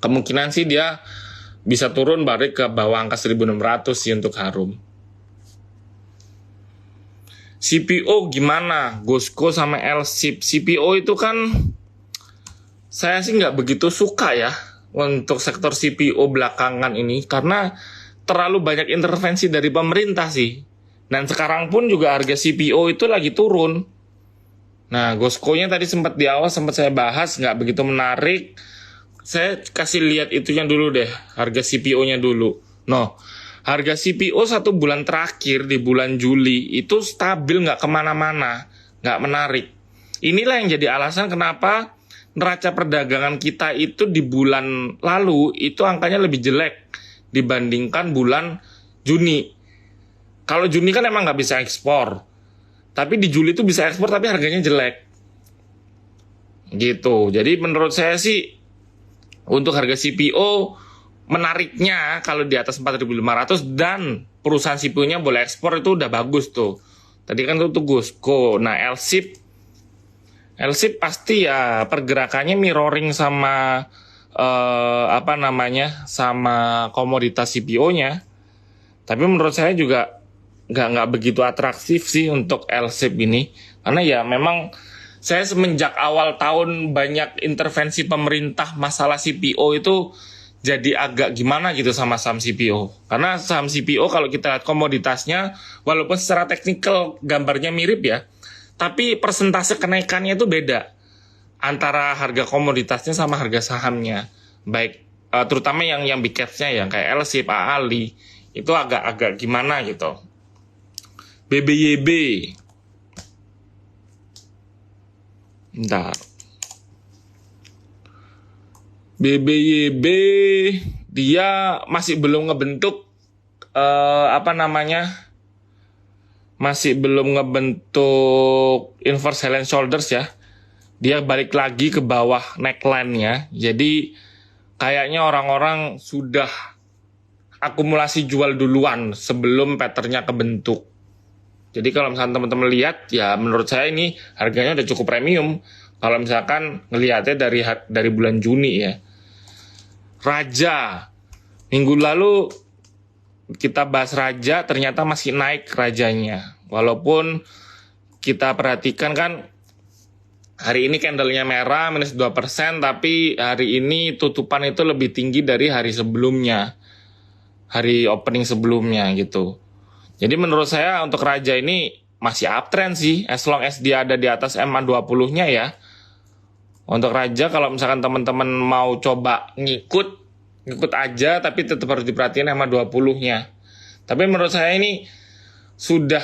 Kemungkinan sih dia bisa turun balik ke bawah angka 1600 sih untuk Harum. CPO gimana? Gosco sama LSIP. CPO itu kan saya sih nggak begitu suka ya untuk sektor CPO belakangan ini karena terlalu banyak intervensi dari pemerintah sih. Dan sekarang pun juga harga CPO itu lagi turun. Nah, Gosco-nya tadi sempat di awal sempat saya bahas nggak begitu menarik. Saya kasih lihat itunya dulu deh, harga CPO-nya dulu. No, harga CPO 1 bulan terakhir di bulan Juli itu stabil, nggak kemana-mana, nggak menarik. Inilah yang jadi alasan kenapa neraca perdagangan kita itu di bulan lalu itu angkanya lebih jelek dibandingkan bulan Juni. Kalau Juni kan emang nggak bisa ekspor, tapi di Juli itu bisa ekspor tapi harganya jelek. Gitu, jadi menurut saya sih untuk harga CPO menariknya kalau di atas 4.500 dan perusahaan CPO-nya boleh ekspor itu udah bagus tuh. Tadi kan itu Gosco. Nah, LSIP pasti ya pergerakannya mirroring sama sama komoditas CPO-nya. Tapi menurut saya juga nggak begitu atraktif sih untuk LSIP ini, karena ya memang saya semenjak awal tahun banyak intervensi pemerintah masalah CPO itu jadi agak gimana gitu sama saham CPO. Karena saham CPO kalau kita lihat komoditasnya, walaupun secara teknikal gambarnya mirip ya, tapi persentase kenaikannya itu beda antara harga komoditasnya sama harga sahamnya. Baik, terutama yang big caps-nya yang kayak LSIP, AALI, itu agak gimana gitu. BBYB. Bentar. BBYB dia masih belum ngebentuk masih belum ngebentuk inverse head and shoulders ya. Dia balik lagi ke bawah neckline-nya. Jadi kayaknya orang-orang sudah akumulasi jual duluan sebelum pattern-nya kebentuk. Jadi kalau misalkan teman-teman lihat, ya menurut saya ini harganya udah cukup premium. Kalau misalkan ngelihatnya dari bulan Juni ya. Raja, minggu lalu kita bahas Raja, ternyata masih naik Rajanya. Walaupun kita perhatikan kan hari ini candle-nya merah minus 2%, tapi hari ini tutupan itu lebih tinggi dari hari sebelumnya. Hari opening sebelumnya gitu. Jadi menurut saya untuk Raja ini masih uptrend sih, as long as dia ada di atas MA20-nya ya. Untuk Raja kalau misalkan teman-teman mau coba ngikut aja, tapi tetap harus diperhatiin MA20-nya. Tapi menurut saya ini sudah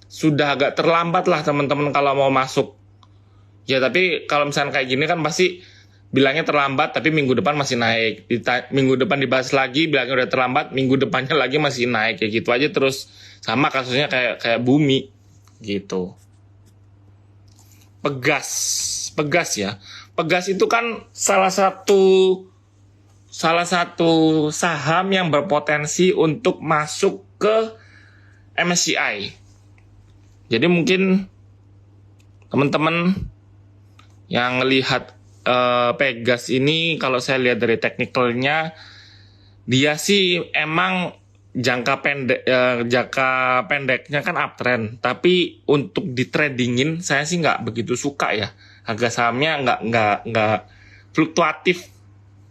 sudah agak terlambat lah teman-teman kalau mau masuk. Ya tapi kalau misalkan kayak gini kan pasti bilangnya terlambat, tapi minggu depan masih naik. Minggu depan dibahas lagi, bilangnya udah terlambat, minggu depannya lagi masih naik. Kayak gitu aja terus. Sama kasusnya kayak Bumi. Gitu. Pegas ya. Pegas itu kan salah satu saham yang berpotensi untuk masuk ke MSCI. Jadi mungkin teman-teman yang lihat Pegas ini, kalau saya lihat dari teknikalnya, dia sih emang jangka pendeknya kan uptrend, tapi untuk di tradingin saya sih nggak begitu suka ya. Harga sahamnya nggak fluktuatif,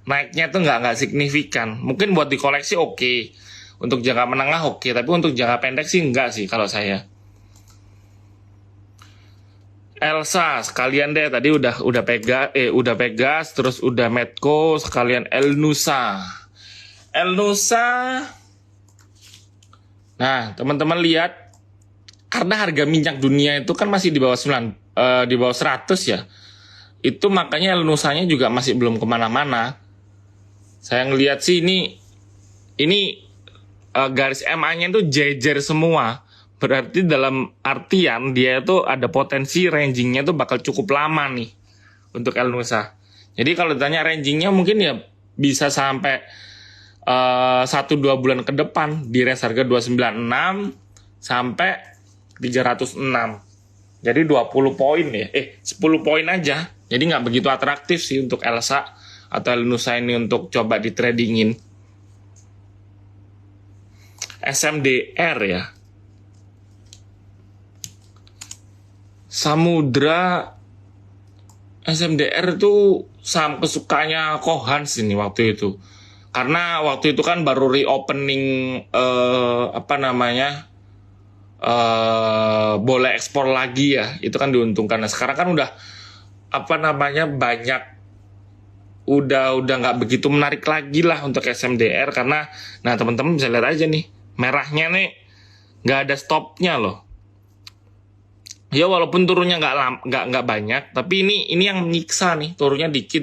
naiknya tuh nggak signifikan. Mungkin buat dikoleksi oke, untuk jangka menengah oke, tapi untuk jangka pendek sih nggak sih kalau saya. Elsa sekalian deh, tadi udah Pegas, terus udah Medco, sekalian Elnusa. Nah, teman-teman lihat, karena harga minyak dunia itu kan masih di bawah di bawah 100 ya. Itu makanya lusanya juga masih belum kemana-mana. Saya ngelihat sih ini garis MA-nya itu jejer semua. Berarti dalam artian dia itu ada potensi rangingnya itu bakal cukup lama nih untuk El Nusa. Jadi kalau ditanya rangingnya mungkin ya bisa sampai 1-2 bulan ke depan di range harga 296 sampai 306. Jadi 20 poin ya, 10 poin aja. Jadi nggak begitu atraktif sih untuk Elsa atau El Nusa ini untuk coba di tradingin. SMDR ya. Samudra SMDR itu kesukaannya Kohans ini waktu itu. Karena waktu itu kan baru reopening boleh ekspor lagi ya. Itu kan diuntungkan. Nah, sekarang kan udah banyak udah nggak begitu menarik lagi lah untuk SMDR karena nah teman-teman bisa lihat aja nih merahnya nih nggak ada stopnya loh. Ya walaupun turunnya nggak banyak, tapi ini yang menyiksa nih, turunnya dikit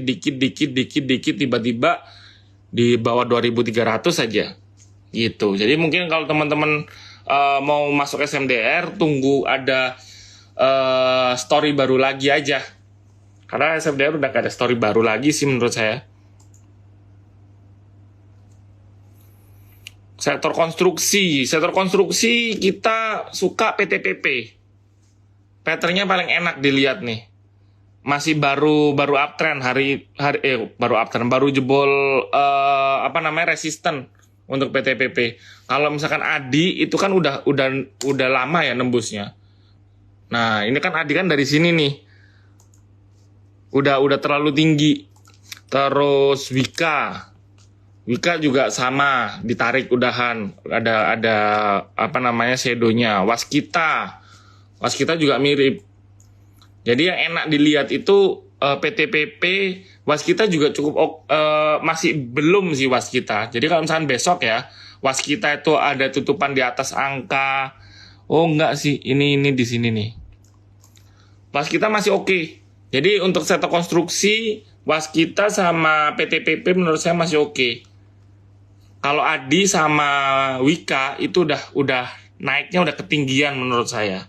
tiba-tiba di bawah 2.300 saja gitu. Jadi mungkin kalau teman-teman mau masuk SMDR tunggu ada story baru lagi aja. Karena SMDR udah gak ada story baru lagi sih menurut saya. Sektor konstruksi kita suka PTPP. Patternnya paling enak dilihat nih. Masih baru uptrend baru jebol resisten untuk PTPP. Kalau misalkan ADI itu kan udah lama ya nembusnya. Nah, ini kan ADI kan dari sini nih. Udah terlalu tinggi. Terus Wika juga sama, ditarik udahan. Ada shadownya. Waskita juga mirip. Jadi yang enak dilihat itu PTPP, Waskita juga cukup masih belum sih Waskita. Jadi kalau misalnya besok ya, Waskita itu ada tutupan di atas angka. Oh enggak sih, ini di sini nih. Waskita masih oke. Jadi untuk sektor konstruksi, Waskita sama PTPP menurut saya masih oke. Kalau ADI sama Wika itu udah naiknya udah ketinggian menurut saya.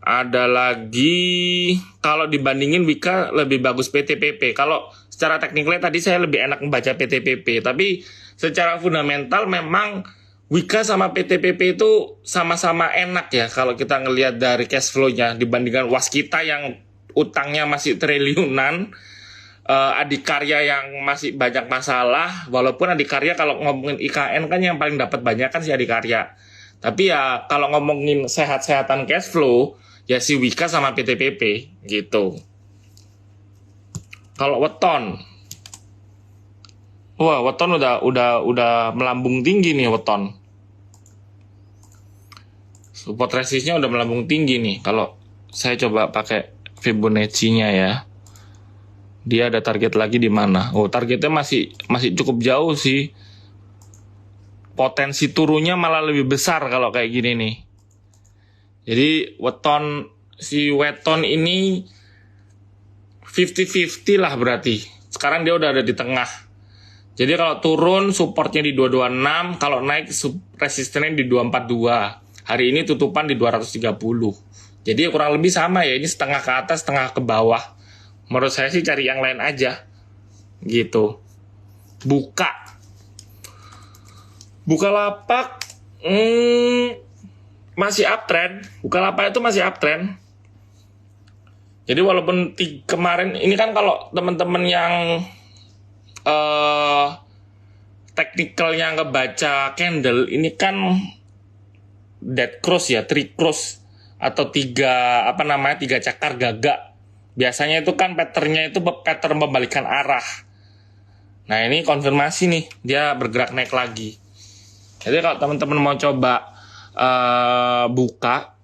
Ada lagi, kalau dibandingin Wika lebih bagus PTPP. Kalau secara teknikalnya tadi saya lebih enak membaca PTPP. Tapi secara fundamental memang Wika sama PTPP itu sama-sama enak ya. Kalau kita ngelihat dari cash flow-nya dibandingkan Waskita yang utangnya masih triliunan, Adikarya yang masih banyak masalah. Walaupun Adikarya kalau ngomongin IKN kan yang paling dapat banyak kan si Adikarya. Tapi ya kalau ngomongin sehat-sehatan cash flow, ya si Wika sama PTPP gitu. Kalau Weton, wah Weton udah melambung tinggi nih Weton. Support resistnya udah melambung tinggi nih. Kalau saya coba pakai Fibonacci-nya ya, dia ada target lagi di mana? Oh targetnya masih cukup jauh sih. Potensi turunnya malah lebih besar kalau kayak gini nih. Jadi Weton ini 50-50 lah berarti. Sekarang dia udah ada di tengah. Jadi kalau turun supportnya di 226, kalau naik resistennya di 242. Hari ini tutupan di 230. Jadi kurang lebih sama ya, ini setengah ke atas, setengah ke bawah. Menurut saya sih cari yang lain aja. Gitu. Bukalapak masih uptrend. Bukalapak itu masih uptrend. Jadi walaupun kemarin ini kan kalau teman-teman yang teknikalnya ngebaca candle ini kan dead cross ya, three cross atau tiga cakar gagak. Biasanya itu kan patternnya itu pattern membalikan arah. Nah ini konfirmasi nih, dia bergerak naik lagi. Jadi kalau teman-teman mau coba buka,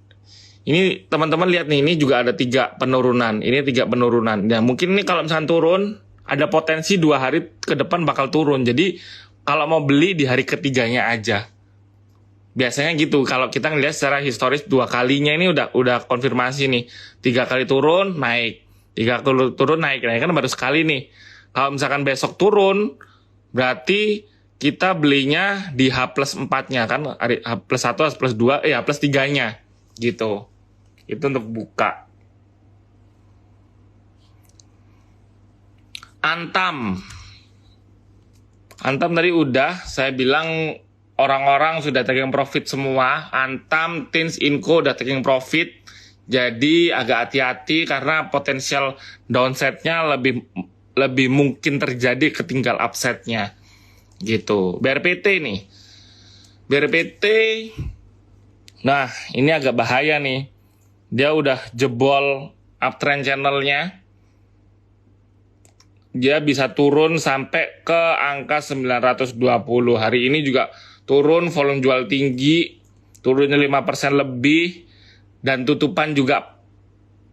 ini teman-teman lihat nih, ini juga ada 3 penurunan. Ini 3 penurunan. Nah mungkin ini kalau misalnya turun, ada potensi 2 hari ke depan bakal turun. Jadi kalau mau beli di hari ketiganya aja. Biasanya gitu. Kalau kita ngelihat secara historis 2 kalinya ini udah konfirmasi nih. 3 kali turun naik, 3 kali turun naik. Nah kan baru sekali nih. Kalau misalkan besok turun, berarti kita belinya di H plus 4-nya kan, H plus 1, H plus 2, H plus 3-nya gitu. Itu untuk buka. Antam tadi udah saya bilang orang-orang sudah taking profit semua. Antam, Tins, Inco udah taking profit. Jadi agak hati-hati karena potensial downside-nya lebih mungkin terjadi ketinggal upside-nya. Gitu. BRPT nih. BRPT, nah ini agak bahaya nih. Dia udah jebol uptrend channel-nya. Dia bisa turun sampai ke angka 920. Hari ini juga turun, volume jual tinggi, turunnya 5% lebih, dan tutupan juga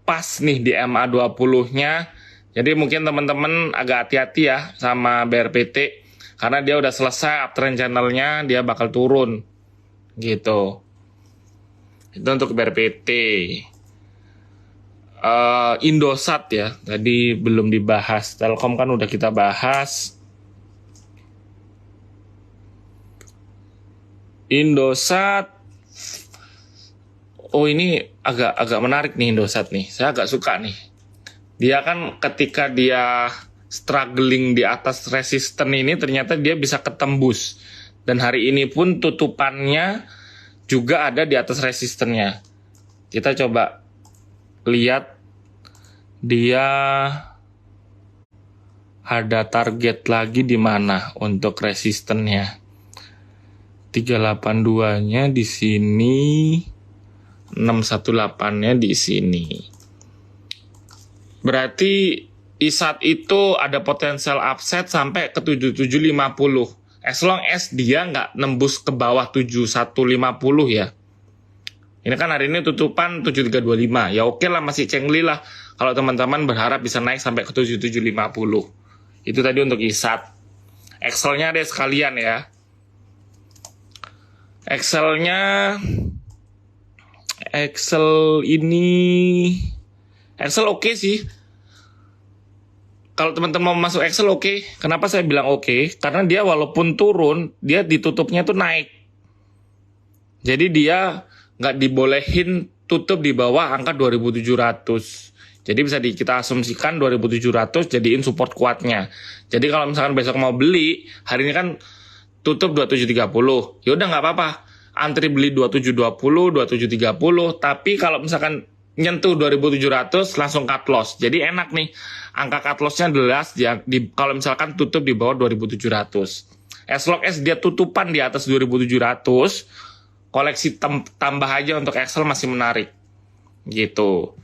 pas nih di MA20-nya. Jadi mungkin teman-teman agak hati-hati ya sama BRPT, karena dia udah selesai uptrend channel-nya, dia bakal turun. Gitu. Itu untuk BRPT. Indosat ya, tadi belum dibahas. Telkom kan udah kita bahas. Indosat, oh ini agak menarik nih Indosat nih. Saya agak suka nih. Dia kan ketika dia struggling di atas resisten ini, ternyata dia bisa ketembus. Dan hari ini pun tutupannya juga ada di atas resistennya. Kita coba lihat. Dia ada target lagi di mana untuk resistennya. 382-nya di sini, 618-nya di sini. Berarti di saat itu ada potensial upside sampai ke 7750. As long as dia nggak nembus ke bawah 7150 ya. Ini kan hari ini tutupan 7325. Ya oke lah, masih cengli lah. Kalau teman-teman berharap bisa naik sampai ke 7750. Itu tadi untuk ISAT. Excel-nya deh sekalian ya. Excel ini Excel oke sih. Kalau teman-teman mau masuk Excel oke. Kenapa saya bilang oke? Karena dia walaupun turun, dia ditutupnya tuh naik. Jadi dia nggak dibolehin tutup di bawah angka 2700. Jadi bisa kita asumsikan 2700 jadiin support kuatnya. Jadi kalau misalkan besok mau beli, hari ini kan tutup 2730. Ya udah nggak apa-apa. Antri beli 2720, 2730. Tapi kalau misalkan nyentuh 2700 langsung cut loss. Jadi enak nih. Angka cut loss-nya jelas kalau misalkan tutup di bawah 2700. As long as dia tutupan di atas 2700, koleksi tambah aja untuk Excel masih menarik. Gitu.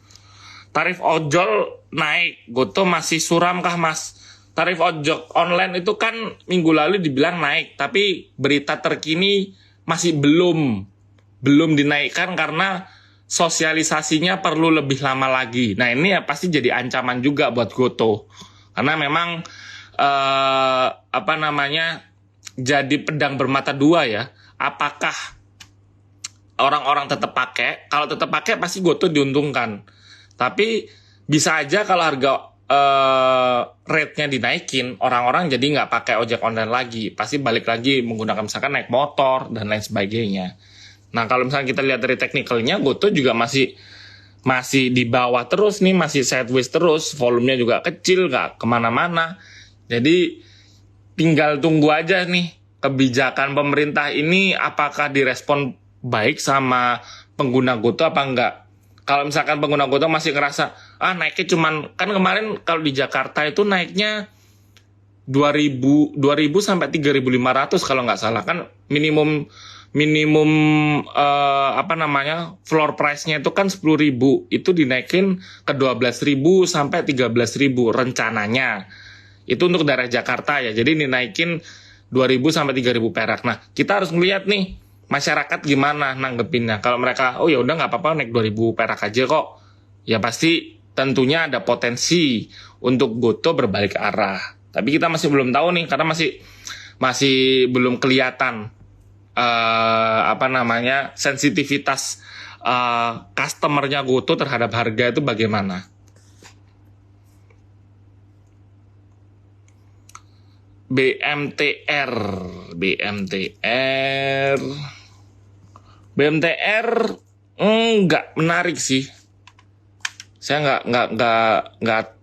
Tarif ojol naik, Goto masih suram kah mas? Tarif ojol online itu kan minggu lalu dibilang naik, tapi berita terkini masih belum dinaikkan karena sosialisasinya perlu lebih lama lagi. Nah ini ya pasti jadi ancaman juga buat Goto, karena memang jadi pedang bermata dua ya. Apakah orang-orang tetap pakai? Kalau tetap pakai pasti Goto diuntungkan. Tapi bisa aja kalau harga rate-nya dinaikin, orang-orang jadi nggak pakai ojek online lagi. Pasti balik lagi menggunakan misalkan naik motor dan lain sebagainya. Nah kalau misalnya kita lihat dari teknikalnya, Goto juga masih di bawah terus nih, masih sideways terus. Volumenya juga kecil, nggak kemana-mana. Jadi tinggal tunggu aja nih kebijakan pemerintah ini apakah direspon baik sama pengguna Goto apa enggak. Kalau misalkan pengguna Goto masih ngerasa, naiknya cuman, kan kemarin kalau di Jakarta itu naiknya 2000 sampai 3.500 kalau nggak salah. Kan minimum floor price-nya itu kan 10.000. Itu dinaikin ke 12.000 sampai 13.000 rencananya. Itu untuk daerah Jakarta ya. Jadi dinaikin 2.000 sampai 3.000 perak. Nah, kita harus melihat nih masyarakat gimana nanggepinnya. Kalau mereka, ya udah nggak apa-apa naik 2.000 perak aja kok. Ya pasti tentunya ada potensi untuk Goto berbalik arah. Tapi kita masih belum tahu nih, karena masih belum kelihatan apa namanya, sensitivitas customernya GoTo terhadap harga itu bagaimana. BMTR, nggak menarik sih. Saya nggak.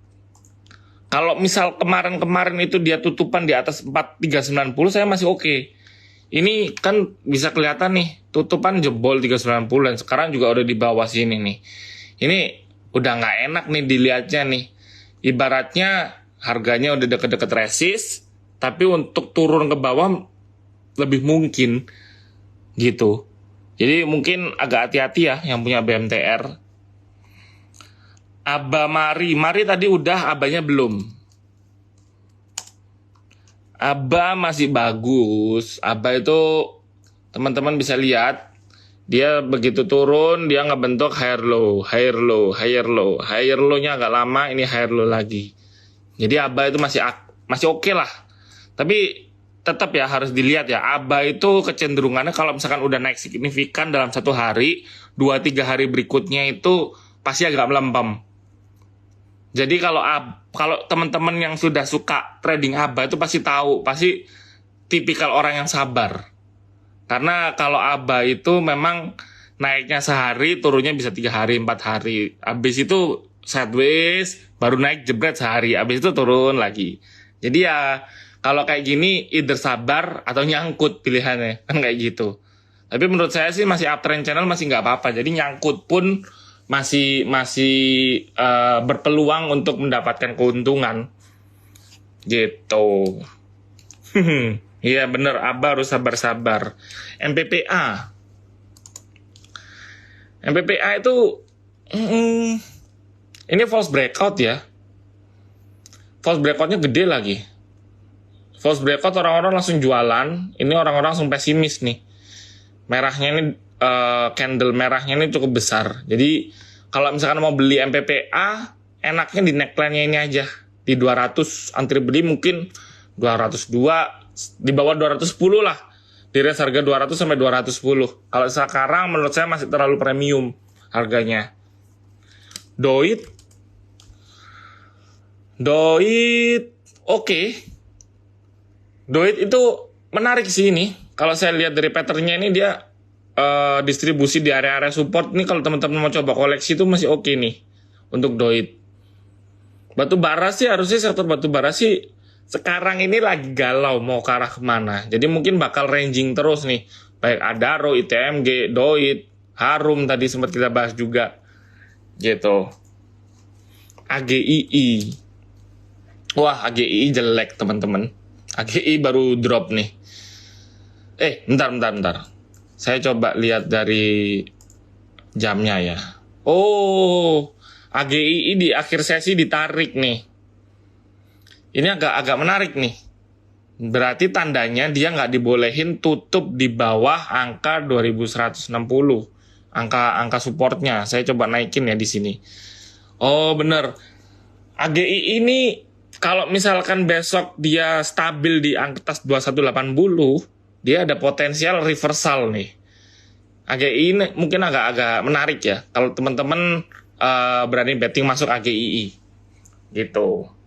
Kalau misal kemarin itu dia tutupan di atas 4390, saya masih oke. Ini kan bisa kelihatan nih, tutupan jebol 390 dan sekarang juga udah di bawah sini nih. Ini udah nggak enak nih dilihatnya nih. Ibaratnya harganya udah deket-deket resist, tapi untuk turun ke bawah lebih mungkin gitu. Jadi mungkin agak hati-hati ya yang punya BMTR. Aba Mari tadi udah, abanya belum. Aba masih bagus. Aba itu teman-teman bisa lihat, dia begitu turun dia ngebentuk higher low. Higher low-nya agak lama, ini higher low lagi. Jadi Aba itu masih oke lah. Tapi tetap ya harus dilihat ya. Aba itu kecenderungannya kalau misalkan udah naik signifikan dalam satu hari, 2-3 hari berikutnya itu pasti agak melempem. Jadi kalau teman-teman yang sudah suka trading ABA itu pasti tahu, pasti tipikal orang yang sabar. Karena kalau ABA itu memang naiknya sehari, turunnya bisa 3 hari, 4 hari. Habis itu sideways, baru naik jebret sehari, habis itu turun lagi. Jadi ya kalau kayak gini either sabar atau nyangkut pilihannya, kan kayak gitu. Tapi menurut saya sih masih uptrend channel masih nggak apa-apa. Jadi nyangkut pun masih berpeluang untuk mendapatkan keuntungan gitu. Iya bener, Aba harus sabar-sabar. MPPA itu ini false breakout ya. False breakoutnya gede lagi. False breakout orang-orang langsung jualan. Ini orang-orang langsung pesimis nih. Merahnya ini candle merahnya ini cukup besar. Jadi kalau misalkan mau beli MPPA, enaknya di neckline-nya ini aja. Di 200, antri beli mungkin 202, di bawah 210 lah. Di range harga 200 sampai 210. Kalau sekarang menurut saya masih terlalu premium harganya. Doit oke. Doit itu menarik sih ini. Kalau saya lihat dari patternnya ini dia distribusi di area-area support. Ini kalau teman-teman mau coba koleksi itu masih oke nih untuk Doit. Batu bara sih harusnya sektor batu bara sih sekarang ini lagi galau mau ke arah kemana. Jadi mungkin bakal ranging terus nih. Baik Adaro, ITMG, Doit, Harum tadi sempat kita bahas juga. Gitu. AGII. Wah, AGII jelek teman-teman. AGII baru drop nih. Bentar. Saya coba lihat dari jamnya ya. Oh, AGII di akhir sesi ditarik nih. Ini agak menarik nih. Berarti tandanya dia nggak dibolehin tutup di bawah angka 2160. Angka supportnya. Saya coba naikin ya di sini. Oh, bener. AGII ini kalau misalkan besok dia stabil di atas 2180, dia ada potensial reversal nih. AGII ini mungkin agak menarik ya kalau teman-teman berani betting masuk AGII gitu.